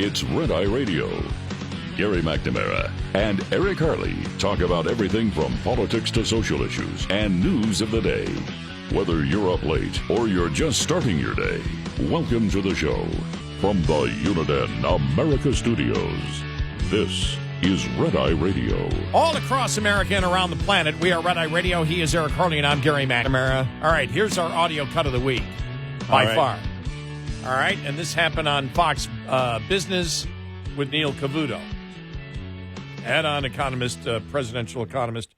It's Red Eye Radio. Gary McNamara and Eric Harley talk about everything from politics to social issues and news of the day. Whether you're up late or you're just starting your day, welcome to the show. From the Uniden America Studios, this is Red Eye Radio. All across America and around the planet, we are Red Eye Radio. He is Eric Harley, and I'm Gary McNamara. All right, here's our audio cut of the week, by far. All right, and this happened on Fox Business with Neil Cavuto. Had on presidential economist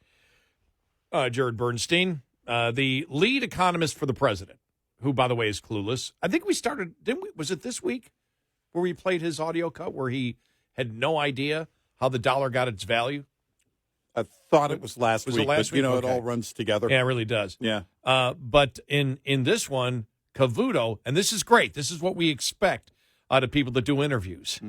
Jared Bernstein, the lead economist for the president, who, by the way, is clueless. I think we started, didn't we? Was it this week where we played his audio cut where he had no idea how the dollar got its value? I thought it was last week, but week? It all runs together. Yeah, it really does. Yeah. But in this one, Cavuto, and this is great. This is what we expect out of people that do interviews,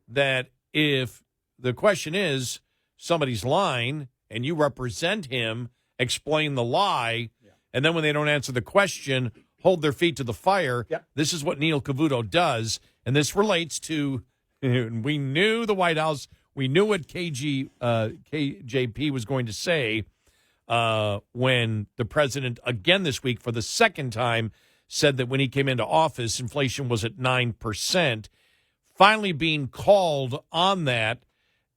that if the question is somebody's lying and you represent him, explain the lie, and then when they don't answer the question, hold their feet to the fire. Yep. This is what Neil Cavuto does, and this relates to, we knew the White House, we knew what KJP was going to say when the president, again this week for the second time, said that when he came into office, inflation was at 9%, finally being called on that,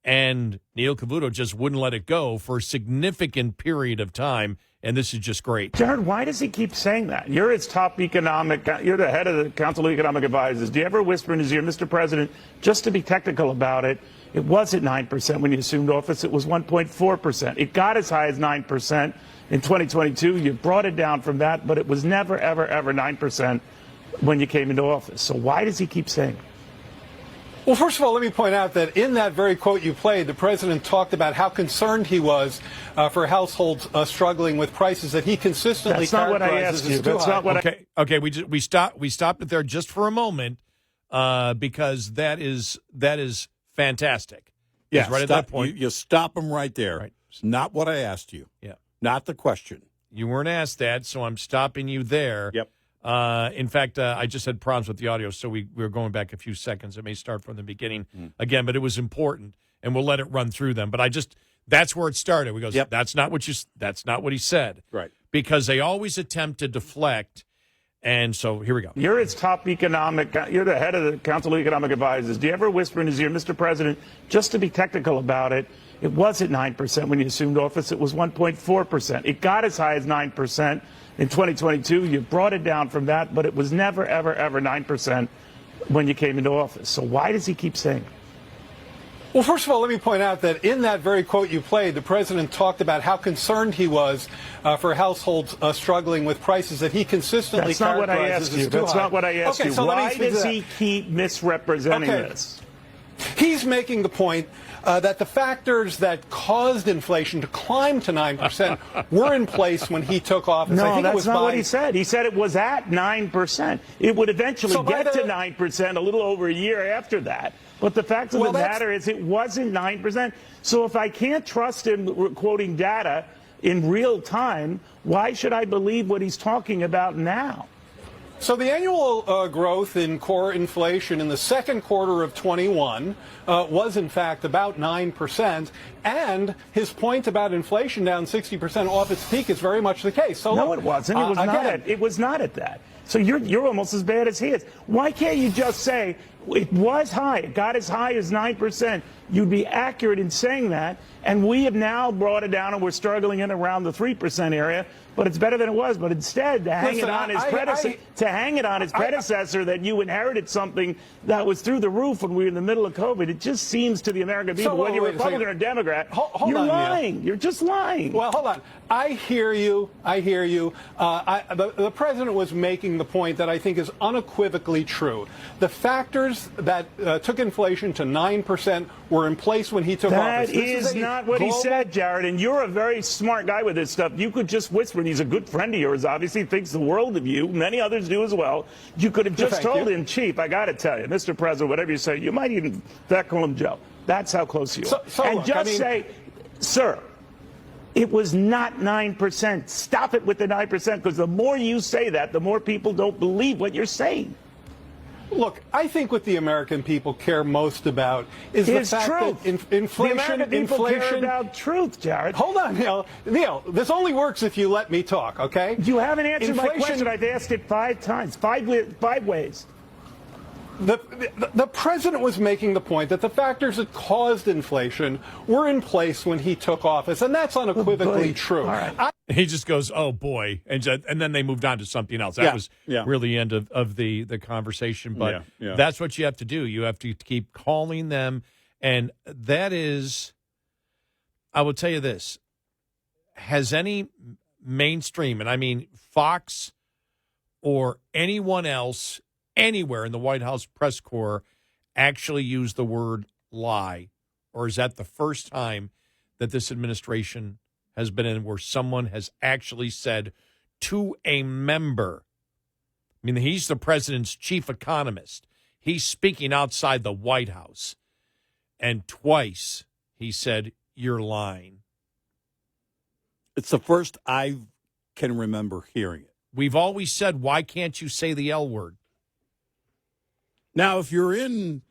and Neil Cavuto just wouldn't let it go for a significant period of time, and this is just great. Jared, why does he keep saying that? You're his top you're the head of the Council of Economic Advisors. Do you ever whisper in his ear, Mr. President, just to be technical about it, it was at 9% when you assumed office. It was 1.4%. It got as high as 9% in 2022. You brought it down from that, but it was never, ever, ever 9% when you came into office. So why does he keep saying it? Well, first of all, let me point out that in that very quote you played, the president talked about how concerned he was for households struggling with prices that he consistently characterizes as too high. That's not what I asked you. Okay. We stopped it there just for a moment because that is fantastic. Yeah, right at that point. You stop him right there. Right. It's not what I asked you. Yeah. Not the question. You weren't asked that, so I'm stopping you there. Yep. In fact, I just had problems with the audio, so we're going back a few seconds. It may start from the beginning again, but it was important, and we'll let it run through them. But that's where it started. We goes, that's not what he said. Right. Because they always attempt to deflect, and so here we go. You're the head of the Council of Economic Advisors. Do you ever whisper in his ear, Mr. President, just to be technical about it, it was at 9% when you assumed office. It was 1.4%. It got as high as 9% in 2022. You brought it down from that, but it was never, ever, ever 9% when you came into office. So why does he keep saying it? Well, first of all, let me point out that in that very quote you played, the president talked about how concerned he was for households struggling with prices that he consistently characterizes as too high. That's not what I asked you. So why does he keep misrepresenting this? He's making the point that the factors that caused inflation to climb to 9% were in place when he took office. No, I think that's it was not what he said. He said it was at 9%. It would eventually get to 9% a little over a year after that. But the fact of the matter is it wasn't 9%. So if I can't trust him quoting data in real time, why should I believe what he's talking about now? So the annual growth in core inflation in the second quarter of 21 was, in fact, about 9%. And his point about inflation down 60% off its peak is very much the case. So no, it wasn't. It was not at that. So you're almost as bad as he is. Why can't you just say it was high, it got as high as 9%? You'd be accurate in saying that. And we have now brought it down, and we're struggling in around the 3% area. But it's better than it was. But instead, to hang it on his predecessor, that you inherited something that was through the roof when we were in the middle of COVID, it just seems to the American people, whether you're Republican or Democrat, you're lying. Neil. You're just lying. Well, hold on. I hear you. The president was making the point that I think is unequivocally true. The factors that took inflation to 9% were in place when he took office. That is not what he said, Jared. And you're a very smart guy with this stuff. You could just whisper, and he's a good friend of yours, obviously, thinks the world of you. Many others do as well. You could have just told him, Chief, I got to tell you, Mr. President, whatever you say, you might even call him Joe. That's how close you are. Say, sir, it was not 9%. Stop it with the 9%, because the more you say that, the more people don't believe what you're saying. Look, I think what the American people care most about is the fact truth. that inflation. The American people care about truth, Jared. Hold on, Neil. Neil, this only works if you let me talk, okay? You haven't answered my Inflation- question. I've asked it 5 times, five ways. The president was making the point that the factors that caused inflation were in place when he took office, and that's unequivocally true. All right. He just goes, "Oh boy," and then they moved on to something else. That was really the end of the conversation. But that's what you have to do. You have to keep calling them, and that is, I will tell you this: has any mainstream, and I mean Fox or anyone else anywhere in the White House press corps, actually used the word lie, or is that the first time that this administration has been in where someone has actually said to a member, I mean, he's the president's chief economist. He's speaking outside the White House. And twice he said, "You're lying." It's the first I can remember hearing it. We've always said, why can't you say the L word? Now, if you're in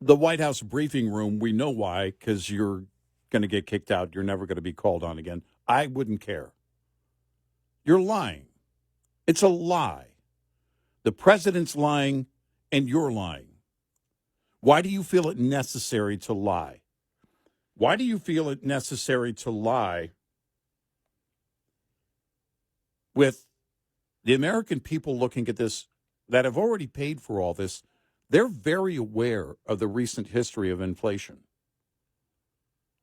the White House briefing room, we know why, because you're going to get kicked out. You're never going to be called on again. I wouldn't care. You're lying. It's a lie. The president's lying, and you're lying. Why do you feel it necessary to lie? Why do you feel it necessary to lie with the American people looking at this that have already paid for all this? They're very aware of the recent history of inflation.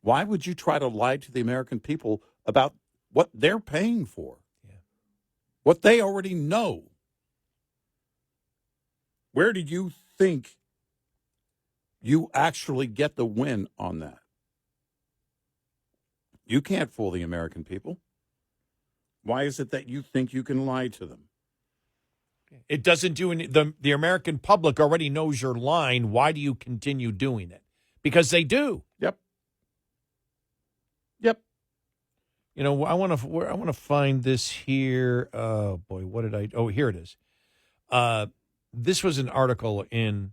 Why would you try to lie to the American people about what they're paying for? What they already know? Where do you think you actually get the win on that? You can't fool the American people. Why is it that you think you can lie to them? It doesn't do any. The American public already knows you're lying. Why do you continue doing it? Because they do. Yep. You know, I want to find this here. Oh boy, what did I? Oh, here it is. This was an article in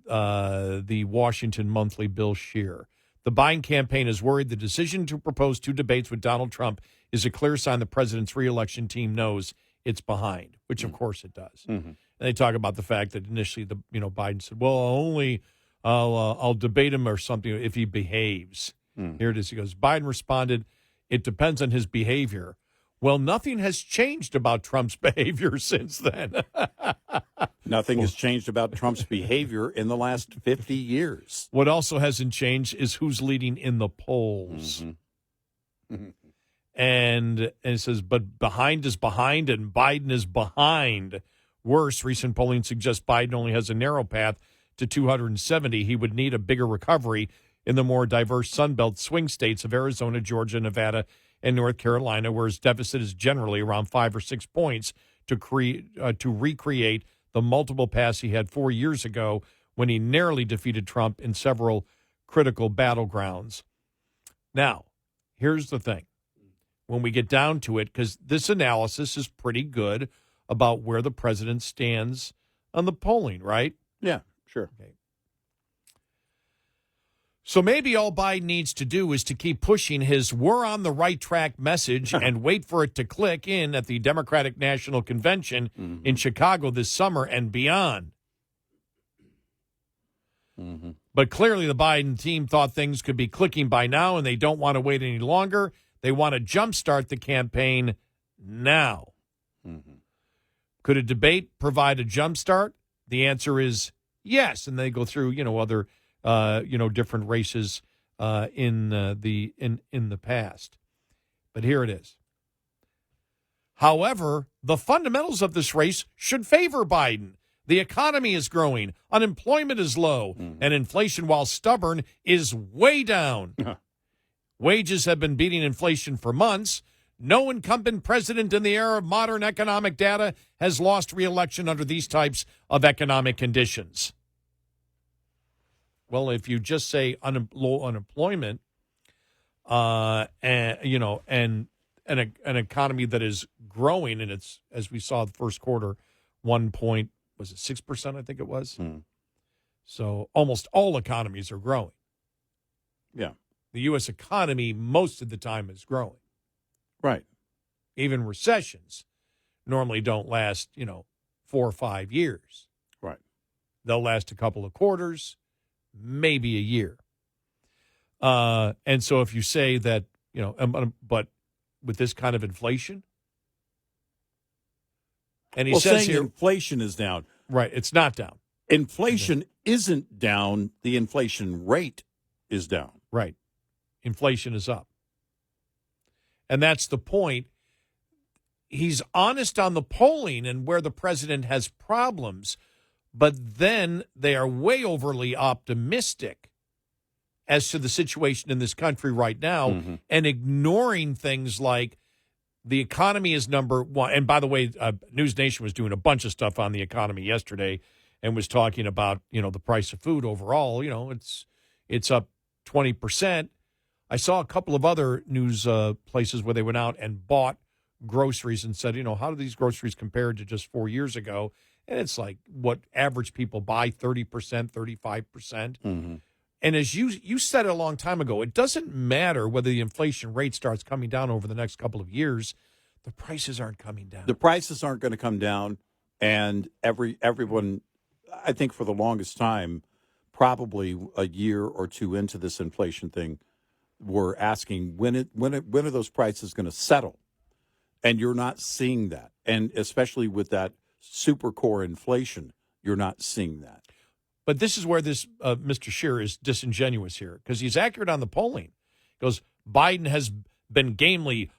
the Washington Monthly. Bill Scheer. The Biden campaign is worried the decision to propose 2 debates with Donald Trump is a clear sign the president's reelection team knows it's behind, which of course it does. Mm-hmm. And they talk about the fact that initially Biden said, "Well, I'll debate him or something if he behaves." Here it is. He goes, Biden responded, "It depends on his behavior." Well, nothing has changed about Trump's behavior since then. Nothing has changed about Trump's behavior in the last 50 years. What also hasn't changed is who's leading in the polls. Mm-hmm. Mm-hmm. And it says, but behind is behind and Biden is behind. Worse, recent polling suggests Biden only has a narrow path to 270. He would need a bigger recovery in the more diverse Sunbelt swing states of Arizona, Georgia, Nevada, and North Carolina, where his deficit is generally around 5 or 6 points to recreate the multiple paths he had 4 years ago when he narrowly defeated Trump in several critical battlegrounds. Now, here's the thing. When we get down to it, because this analysis is pretty good about where the president stands on the polling, right? Yeah, sure. Okay. So maybe all Biden needs to do is to keep pushing his "we're on the right track" message and wait for it to click in at the Democratic National Convention in Chicago this summer and beyond. Mm-hmm. But clearly the Biden team thought things could be clicking by now, and they don't want to wait any longer. They want to jumpstart the campaign now. Mm-hmm. Could a debate provide a jumpstart? The answer is yes, and they go through, other different races in the past. But here it is. However, the fundamentals of this race should favor Biden. The economy is growing, unemployment is low, and inflation, while stubborn, is way down. Wages have been beating inflation for months. No incumbent president in the era of modern economic data has lost re-election under these types of economic conditions. Well, if you just say low unemployment, and an economy that is growing, and it's, as we saw the first quarter, 1 point, was it 6%? I think it was. Hmm. So almost all economies are growing. Yeah. The U.S. economy most of the time is growing. Right. Even recessions normally don't last, 4 or 5 years. Right. They'll last a couple of quarters, maybe a year. And so if you say that, but with this kind of inflation, and he says saying here, inflation is down. right, it's not down. Inflation isn't down. The inflation rate is down. Right. Inflation is up. And that's the point. He's honest on the polling and where the president has problems, but then they are way overly optimistic as to the situation in this country right now and ignoring things like the economy is number one. And by the way, News Nation was doing a bunch of stuff on the economy yesterday and was talking about, the price of food overall. It's up 20%. I saw a couple of other news places where they went out and bought groceries and said, how do these groceries compare to just 4 years ago? And it's like what average people buy, 30%, 35%. And as you said a long time ago, it doesn't matter whether the inflation rate starts coming down over the next couple of years. The prices aren't coming down. The prices aren't going to come down. And everyone, I think for the longest time, probably a year or two into this inflation thing, were asking when are those prices going to settle? And you're not seeing that. And especially with that super core inflation, you're not seeing that. But this is where this Mr. Scheer is disingenuous here, because he's accurate on the polling. He goes, Biden has been gamely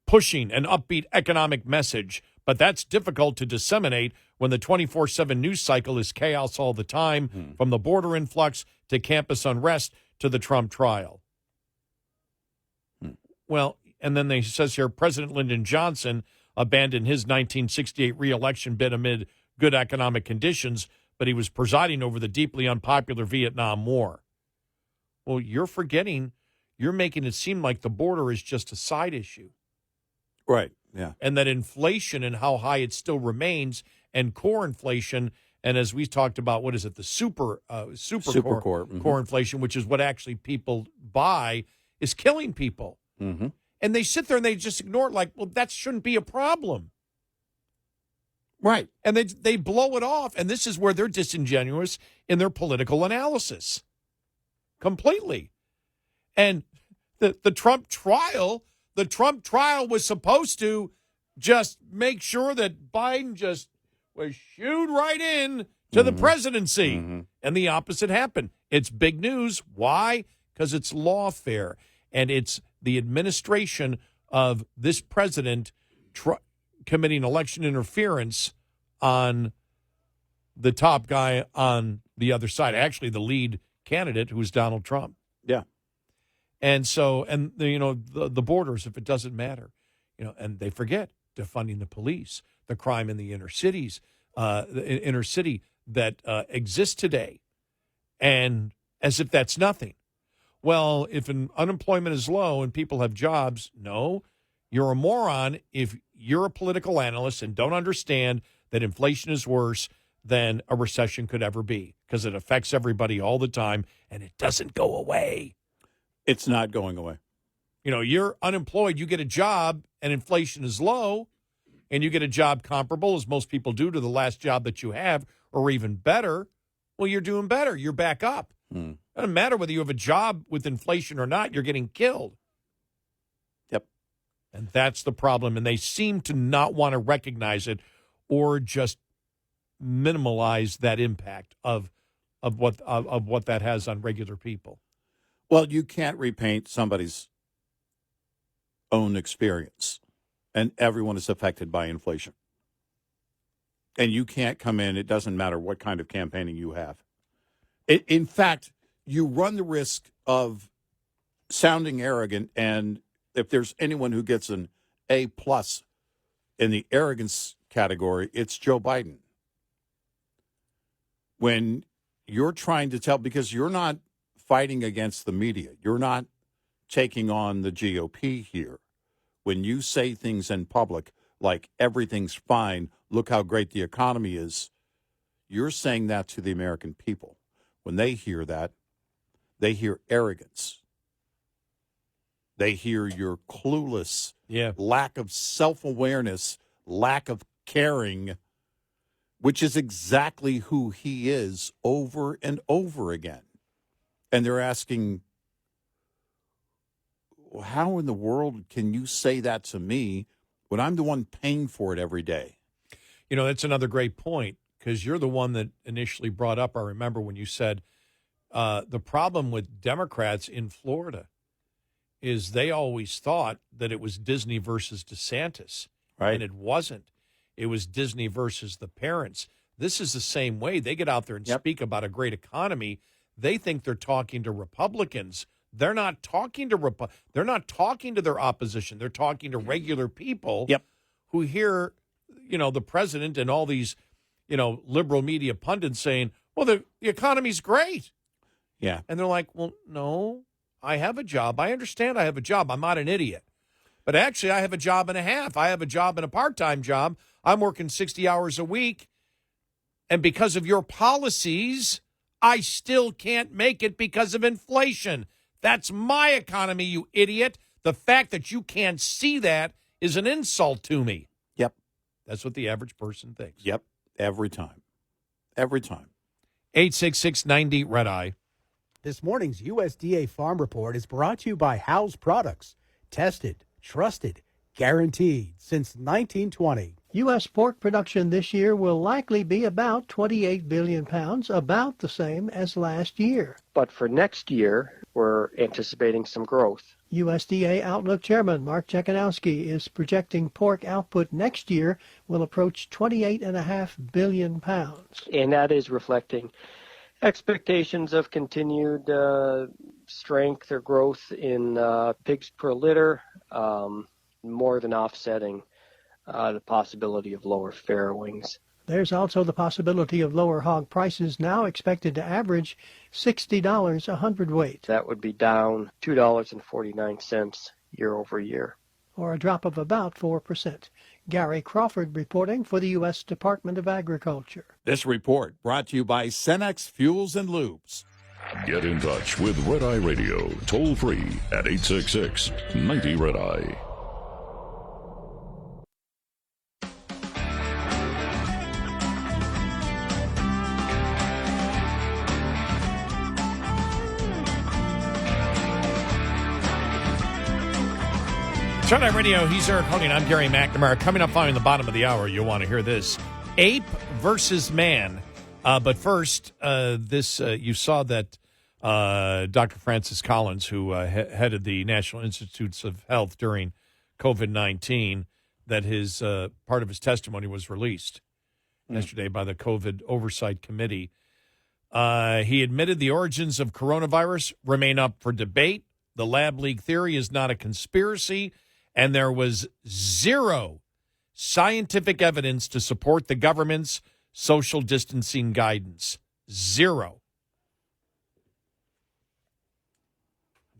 pushing an upbeat economic message, but that's difficult to disseminate when the 24/7 news cycle is chaos all the time, from the border influx to campus unrest to the Trump trial. Well, and then he says here, President Lyndon Johnson abandoned his 1968 reelection bid amid good economic conditions, but he was presiding over the deeply unpopular Vietnam War. Well, you're making it seem like the border is just a side issue. Right, yeah. And that inflation and how high it still remains, and core inflation, and as we talked about, what is it, the super core inflation, which is what actually people buy, is killing people. And they sit there and they just ignore it like, well, that shouldn't be a problem. Right. And they blow it off. And this is where they're disingenuous in their political analysis. Completely. And the Trump trial was supposed to just make sure that Biden just was shooed right in to the presidency. And the opposite happened. It's big news. Why? Because it's lawfare. And it's the administration of this president committing election interference on the top guy on the other side, actually the lead candidate, who's Donald Trump. Yeah. And so, the borders, if it doesn't matter, and they forget defunding the police, the crime in the inner cities, the inner city that exists today, and as if that's nothing. Well, if unemployment is low and people have jobs, no, you're a moron if you're a political analyst and don't understand that inflation is worse than a recession could ever be, because it affects everybody all the time and it doesn't go away. It's not going away. You're unemployed, you get a job and inflation is low and you get a job comparable, as most people do, to the last job that you have, or even better. Well, you're doing better. You're back up. It doesn't matter whether you have a job with inflation or not, you're getting killed. Yep. And that's the problem. And they seem to not want to recognize it or just minimalize that impact of what that has on regular people. Well, you can't repaint somebody's own experience, and everyone is affected by inflation. And you can't come in, it doesn't matter what kind of campaigning you have. In fact, you run the risk of sounding arrogant, and if there's anyone who gets an A+ in the arrogance category, it's Joe Biden. When you're trying to tell, because you're not fighting against the media, you're not taking on the GOP here. When you say things in public like everything's fine, look how great the economy is, You're saying that to the American people. When they hear that, they hear arrogance. They hear your clueless, lack of self-awareness, lack of caring, which is exactly who he is over and over again. And they're asking, how in the world can you say that to me when I'm the one paying for it every day? You know, that's another great point, because you're the one that initially brought up, I remember when you said, the problem with Democrats in Florida is they always thought that it was Disney versus DeSantis. Right. And it wasn't. It was Disney versus the parents. This is the same way. They get out there and speak about a great economy. They think they're talking to Republicans. They're not talking to they're not talking to their opposition. They're talking to regular people who hear, you know, the president and all these, you know, liberal media pundits saying, well, the economy's great. Yeah. And they're like, well, no, I have a job. I understand I have a job. I'm not an idiot. But actually, I have a job and a half. I have a job and a part-time job. I'm working 60 hours a week. And because of your policies, I still can't make it because of inflation. That's my economy, you idiot. The fact that you can't see that is an insult to me. Yep. That's what the average person thinks. Yep. Every time. Every time. 866-90-RED-EYE. This morning's USDA Farm Report is brought to you by House Products. Tested, trusted, guaranteed since 1920. U.S. pork production this year will likely be about 28 billion pounds, about the same as last year. But for next year, we're anticipating some growth. USDA Outlook Chairman Mark Jekanowski is projecting pork output next year will approach 28.5 billion pounds. And that is reflecting expectations of continued strength or growth in pigs per litter, more than offsetting the possibility of lower farrowings. There's also the possibility of lower hog prices, now expected to average $60 a hundredweight. That would be down $2.49 year over year, or a drop of about 4%. Gary Crawford reporting for the U.S. Department of Agriculture. This report brought to you by Cenex Fuels and Lubes. Get in touch with Red Eye Radio, toll free at 866-90-RED-EYE. Red Eye Radio, he's Eric Harley, and I'm Gary McNamara. Coming up following the bottom of the hour, you'll want to hear this. Ape versus man. But first, you saw that Dr. Francis Collins, who headed the National Institutes of Health during COVID-19, that his part of his testimony was released yesterday by the COVID Oversight Committee. He admitted the origins of coronavirus remain up for debate. The lab leak theory is not a conspiracy, and there was zero scientific evidence to support the government's social distancing guidance. Zero.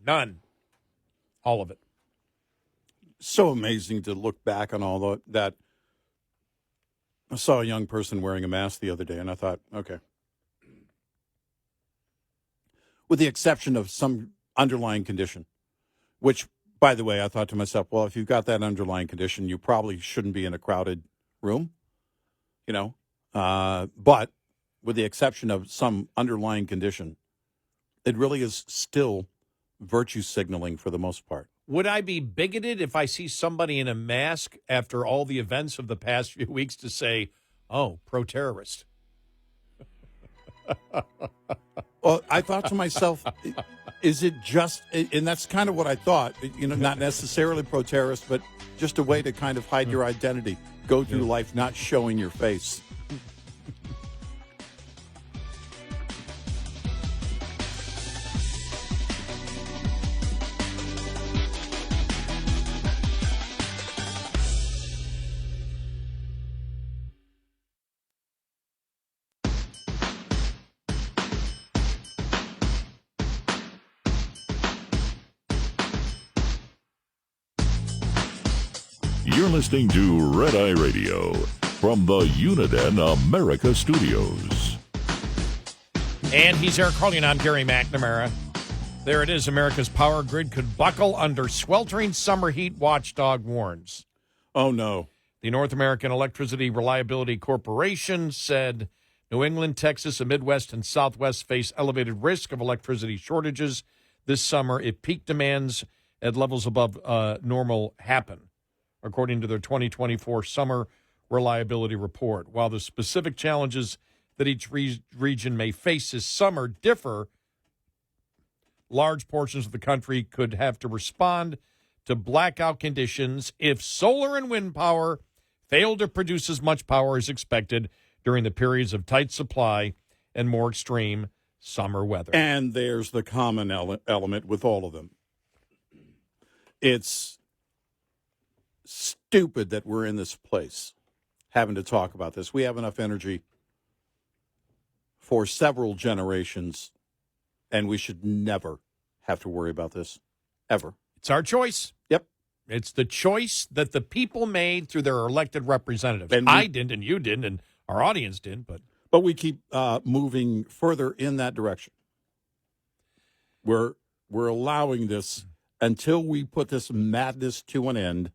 None. All of it. So amazing to look back on all that. I saw a young person wearing a mask the other day, and I thought, okay. With the exception of some underlying condition, which, by the way, I thought to myself, well, if you've got that underlying condition, you probably shouldn't be in a crowded room, you know. But with the exception of some underlying condition, it really is still virtue signaling for the most part. Would I be bigoted if I see somebody in a mask after all the events of the past few weeks to say, oh, pro-terrorist? Well, I thought to myself, is it just, and that's kind of what I thought, you know, not necessarily pro-terrorist, but just a way to kind of hide your identity, go through life not showing your face. You're listening to Red Eye Radio from the Uniden America Studios. And he's Eric Harley, and I'm Gary McNamara. There it is. America's power grid could buckle under sweltering summer heat, watchdog warns. Oh, no. The North American Electricity Reliability Corporation said New England, Texas, the Midwest, and Southwest face elevated risk of electricity shortages this summer if peak demands at levels above normal happen, according to their 2024 Summer Reliability Report. While the specific challenges that each region may face this summer differ, large portions of the country could have to respond to blackout conditions if solar and wind power fail to produce as much power as expected during the periods of tight supply and more extreme summer weather. And there's the common element with all of them. It's stupid that we're in this place having to talk about this. We have enough energy for several generations, and we should never have to worry about this, ever. It's our choice. Yep. It's the choice that the people made through their elected representatives. And I didn't, and you didn't, and our audience didn't, but we keep moving further in that direction. We're allowing this until we put this madness to an end.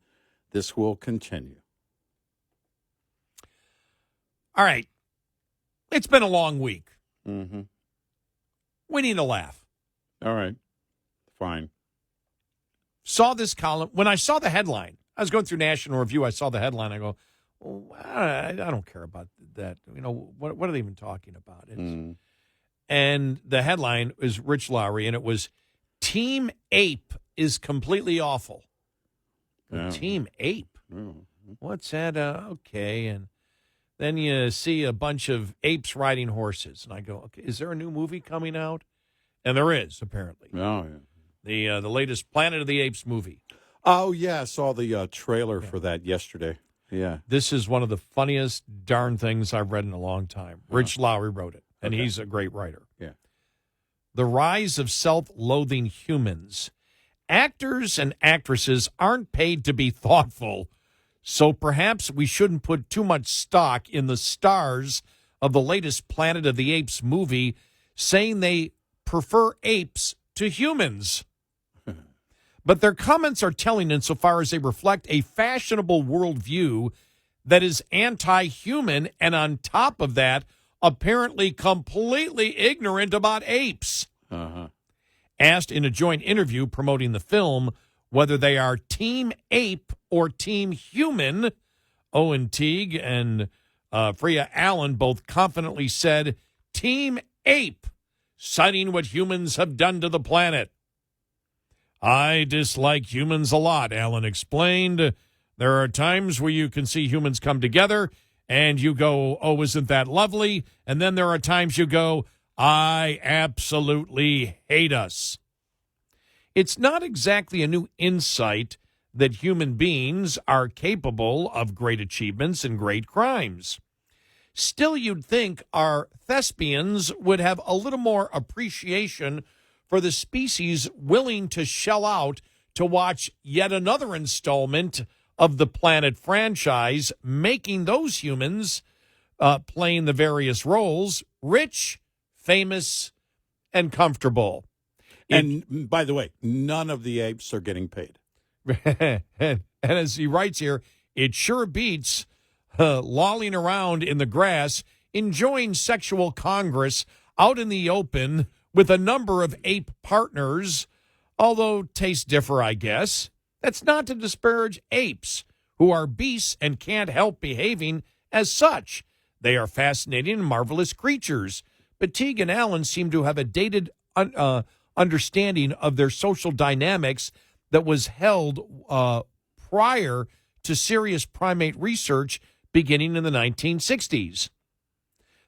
This will continue. All right. It's been a long week. Mm-hmm. We need a laugh. All right. Fine. Saw this column. When I saw the headline, I was going through National Review. I saw the headline. I go, oh, I don't care about that. You know, what are they even talking about? And the headline is Rich Lowry, and it was Team Ape is completely awful. Yeah. Team Ape? Mm-hmm. What's that? Okay. And then you see a bunch of apes riding horses. And I go, okay, is there a new movie coming out? And there is, apparently. Oh, yeah. The latest Planet of the Apes movie. Oh, yeah. I saw the trailer for that yesterday. Yeah. This is one of the funniest darn things I've read in a long time. Rich Lowry wrote it, and he's a great writer. Yeah. The rise of self-loathing humans. Actors and actresses aren't paid to be thoughtful, so perhaps we shouldn't put too much stock in the stars of the latest Planet of the Apes movie saying they prefer apes to humans. But their comments are telling insofar as they reflect a fashionable worldview that is anti-human and on top of that, apparently completely ignorant about apes. Asked in a joint interview promoting the film whether they are Team Ape or Team Human, Owen Teague and Freya Allen both confidently said Team Ape, citing what humans have done to the planet. I dislike humans a lot, Allen explained. There are times where you can see humans come together and you go, oh, isn't that lovely? And then there are times you go, I absolutely hate us. It's not exactly a new insight that human beings are capable of great achievements and great crimes. Still, you'd think our thespians would have a little more appreciation for the species willing to shell out to watch yet another installment of the Planet franchise, making those humans playing the various roles rich, famous, and comfortable. And by the way, none of the apes are getting paid. And as he writes here, it sure beats lolling around in the grass, enjoying sexual congress out in the open with a number of ape partners, although tastes differ, I guess. That's not to disparage apes, who are beasts and can't help behaving as such. They are fascinating and marvelous creatures. But Teague and Allen seem to have a dated understanding of their social dynamics that was held prior to serious primate research beginning in the 1960s.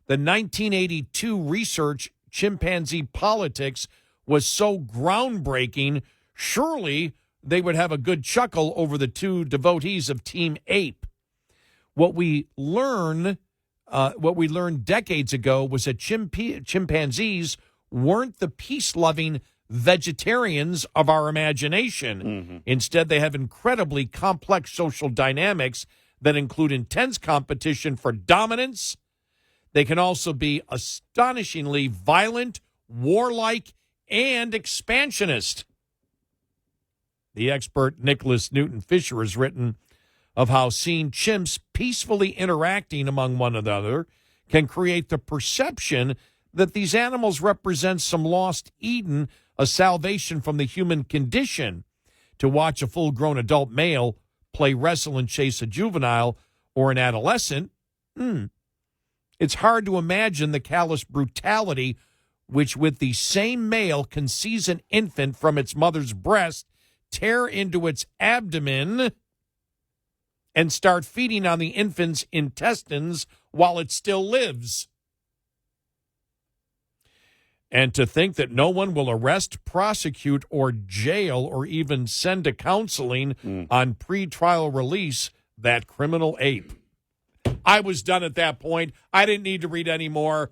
The 1982 research, Chimpanzee Politics, was so groundbreaking, surely they would have a good chuckle over the two devotees of Team Ape. What we learned decades ago was that chimpanzees weren't the peace-loving vegetarians of our imagination. Instead, they have incredibly complex social dynamics that include intense competition for dominance. They can also be astonishingly violent, warlike, and expansionist. The expert Nicholas Newton Fisher has written of how seeing chimps peacefully interacting among one another can create the perception that these animals represent some lost Eden, a salvation from the human condition. To watch a full-grown adult male play wrestle and chase a juvenile or an adolescent, it's hard to imagine the callous brutality which with the same male can seize an infant from its mother's breast, tear into its abdomen, and start feeding on the infant's intestines while it still lives. And to think that no one will arrest, prosecute, or jail, or even send to counseling on pretrial release that criminal ape. I was done at that point. I didn't need to read any more.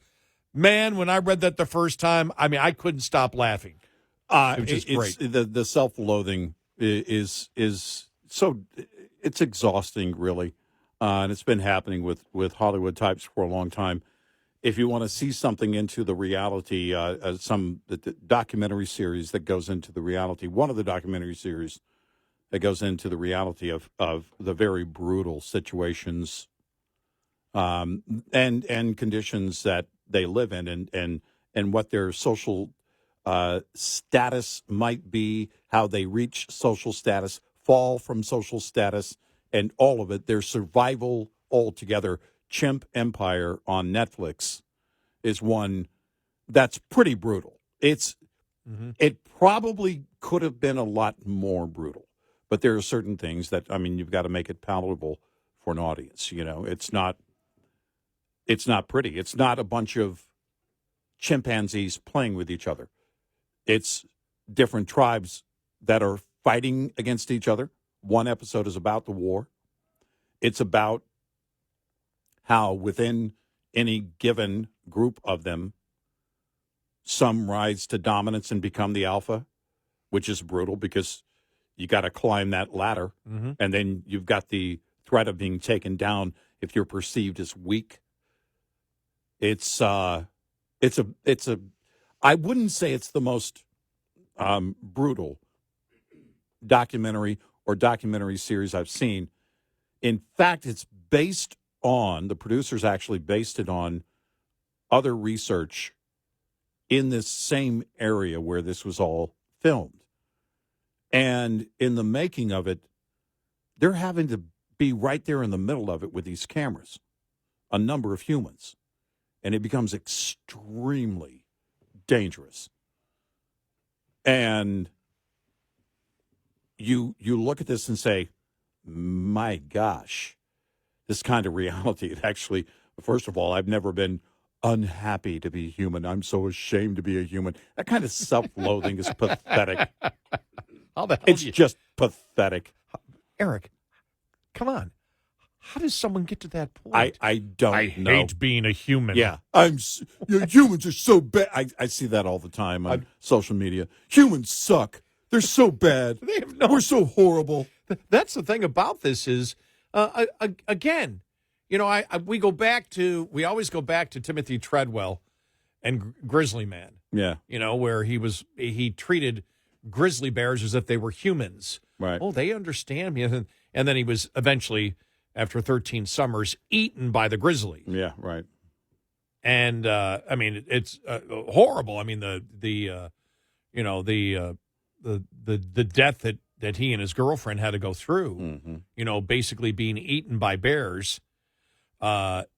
Man, when I read that the first time, I mean, I couldn't stop laughing. It was just great. The self-loathing is so, it's exhausting, really. And it's been happening with Hollywood types for a long time. If you want to see something into the reality, the documentary series that goes into the reality, one of the documentary series that goes into the reality of the very brutal situations and conditions that they live in and what their social status might be, how they reach social status, fall from social status, and all of it, their survival altogether. Chimp Empire on Netflix is one that's pretty brutal. It probably could have been a lot more brutal, but there are certain things that, I mean, you've got to make it palatable for an audience. You know, it's not pretty. It's not a bunch of chimpanzees playing with each other. It's different tribes that are fighting against each other. One episode is about the war. It's about how within any given group of them, some rise to dominance and become the alpha, which is brutal because you got to climb that ladder. And then you've got the threat of being taken down if you're perceived as weak. I wouldn't say it's the most brutal documentary or documentary series I've seen. In fact, it's based on, the producers actually based it on other research in this same area where this was all filmed. And in the making of it, they're having to be right there in the middle of it with these cameras, a number of humans. And it becomes extremely dangerous. And you look at this and say, my gosh, this kind of reality, it actually, first of all, I've never been unhappy to be human. I'm so ashamed to be a human. That kind of self-loathing is pathetic. It's just pathetic. Eric, come on. How does someone get to that point? I don't know. I hate being a human. Yeah. Humans are so bad. I see that all the time on social media. Humans suck. They're so bad. We're so horrible. That's the thing about this is, again, you know, we always go back to Timothy Treadwell and Grizzly Man. Yeah. You know, where he treated grizzly bears as if they were humans. Right. Oh, they understand me. And then he was eventually, after 13 summers, eaten by the grizzly. Yeah, right. And, I mean, it's horrible. I mean, the death that he and his girlfriend had to go through, you know, basically being eaten by bears,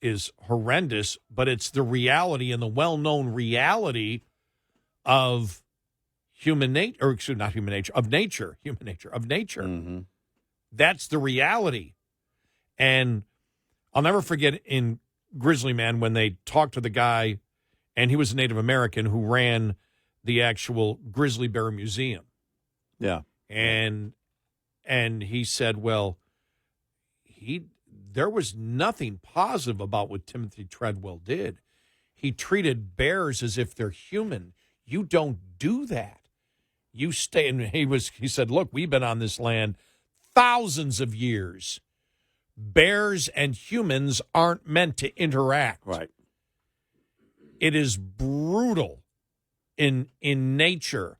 is horrendous, but it's the reality and the well-known reality of human nature, or excuse me, not human nature, of nature. That's the reality. And I'll never forget in Grizzly Man when they talked to the guy, and he was a Native American who ran the actual Grizzly Bear Museum. Yeah. And he said, well, there was nothing positive about what Timothy Treadwell did. He treated bears as if they're human. You don't do that. You stay. And he said, look, we've been on this land thousands of years. bears and humans aren't meant to interact. Right. It is brutal in nature.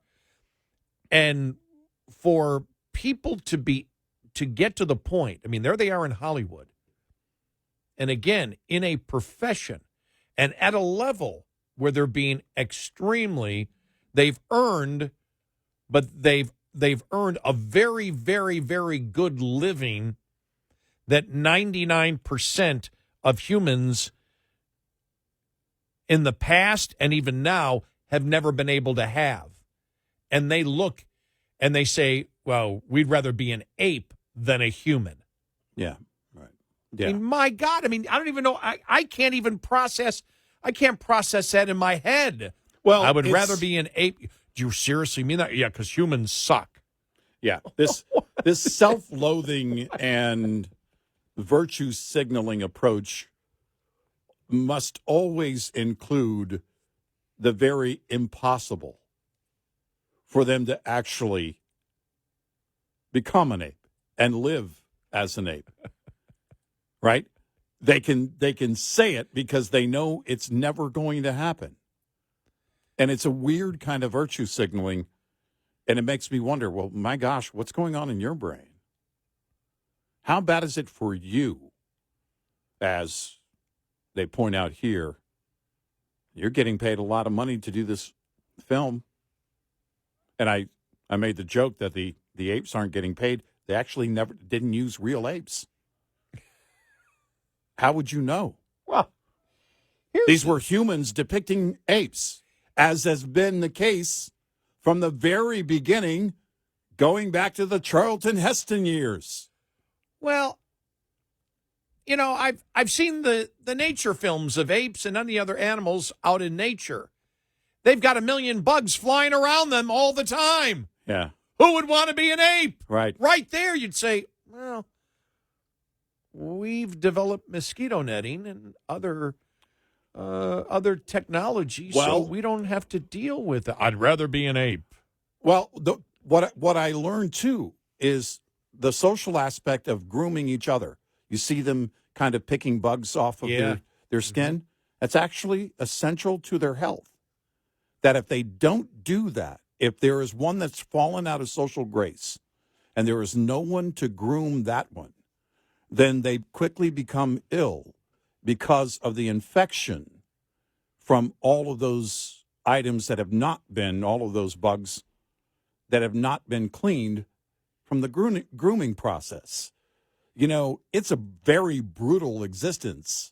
And for people to get to the point, I mean, there they are in Hollywood. And again, in a profession and at a level where they're being they've earned a very, very, very good living that 99% of humans in the past and even now have never been able to have. And they look and they say, well, we'd rather be an ape than a human. Yeah, right. Yeah. I mean, my God, I don't even know. I can't even process. I can't process that in my head. Well, I would rather be an ape. Do you seriously mean that? Yeah, because humans suck. Yeah, this self-loathing and virtue signaling approach must always include the very impossible for them to actually become an ape and live as an ape. Right? They can say it because they know it's never going to happen. And it's a weird kind of virtue signaling, and it makes me wonder, well, my gosh, what's going on in your brain? How bad is it for you? As they point out here, you're getting paid a lot of money to do this film. And I made the joke that the apes aren't getting paid. They actually didn't use real apes. How would you know? Well, these were humans depicting apes, as has been the case from the very beginning, going back to the Charlton Heston years. Well, I've seen the nature films of apes and any other animals out in nature. They've got a million bugs flying around them all the time. Yeah. Who would want to be an ape? Right. Right there, you'd say, well, we've developed mosquito netting and other technology, so we don't have to deal with it. I'd rather be an ape. Well, what I learned, too, is the social aspect of grooming each other. You see them kind of picking bugs off of their skin. Mm-hmm. That's actually essential to their health. That if they don't do that, if there is one that's fallen out of social grace and there is no one to groom that one, then they quickly become ill because of the infection from all of those items that have not been, all of those bugs that have not been cleaned from the grooming process. It's a very brutal existence.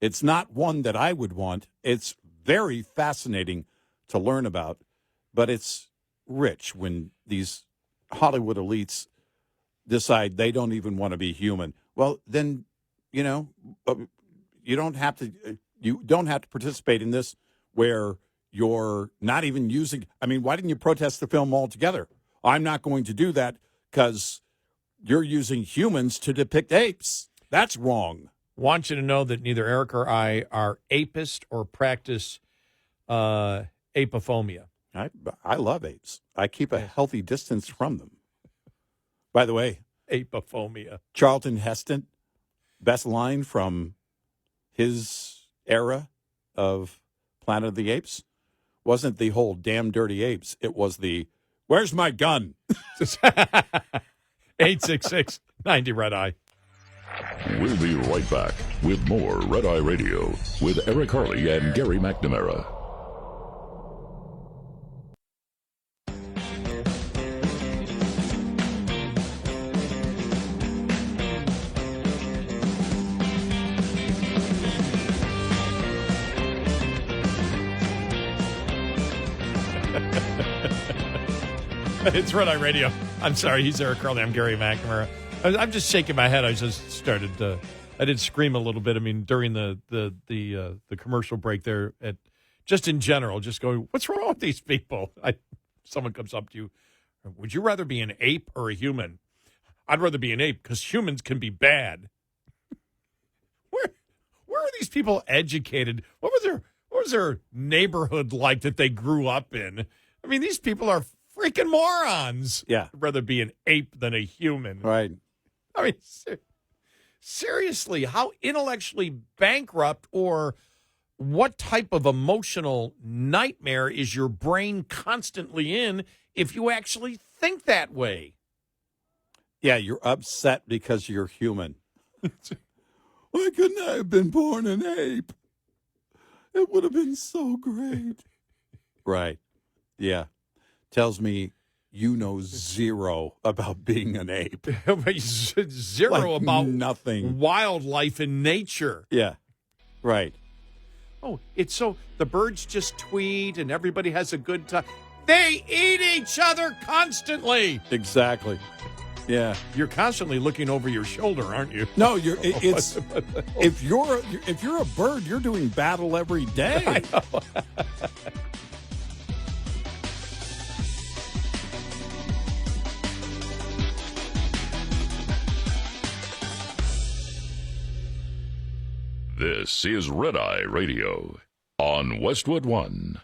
It's not one that I would want. It's very fascinating to learn about, but it's rich when these Hollywood elites decide they don't even want to be human. Well, then, you don't have to participate in this where you're not even using. I mean, why didn't you protest the film altogether? I'm not going to do that because you're using humans to depict apes. That's wrong. Want you to know that neither Eric or I are apist or practice apophobia. I love apes. I keep a healthy distance from them. By the way, apophobia. Charlton Heston, best line from his era of Planet of the Apes wasn't the whole damn dirty apes. It was the, where's my gun? 866-90 Red Eye. We'll be right back with more Red Eye Radio with Eric Harley and Gary McNamara. It's Red Eye Radio. I'm sorry, he's Eric Harley. I'm Gary McNamara. I'm just shaking my head. I just started. I did scream a little bit. I mean, during the commercial break there, just in general, just going, what's wrong with these people? Someone comes up to you, would you rather be an ape or a human? I'd rather be an ape because humans can be bad. Where are these people educated? What was their neighborhood like that they grew up in? I mean, these people are freaking morons. Yeah. I'd rather be an ape than a human. Right. I mean, seriously, how intellectually bankrupt or what type of emotional nightmare is your brain constantly in if you actually think that way? Yeah, you're upset because you're human. Why couldn't I have been born an ape? It would have been so great. Right. Yeah. Tells me you know zero about being an ape. Zero Like about nothing. Wildlife and nature. Yeah. Right. Oh, it's so the birds just tweet and everybody has a good time. They eat each other constantly. Exactly. Yeah. You're constantly looking over your shoulder, aren't you? No, it's if you're a bird, you're doing battle every day. I know. This is Red Eye Radio on Westwood One.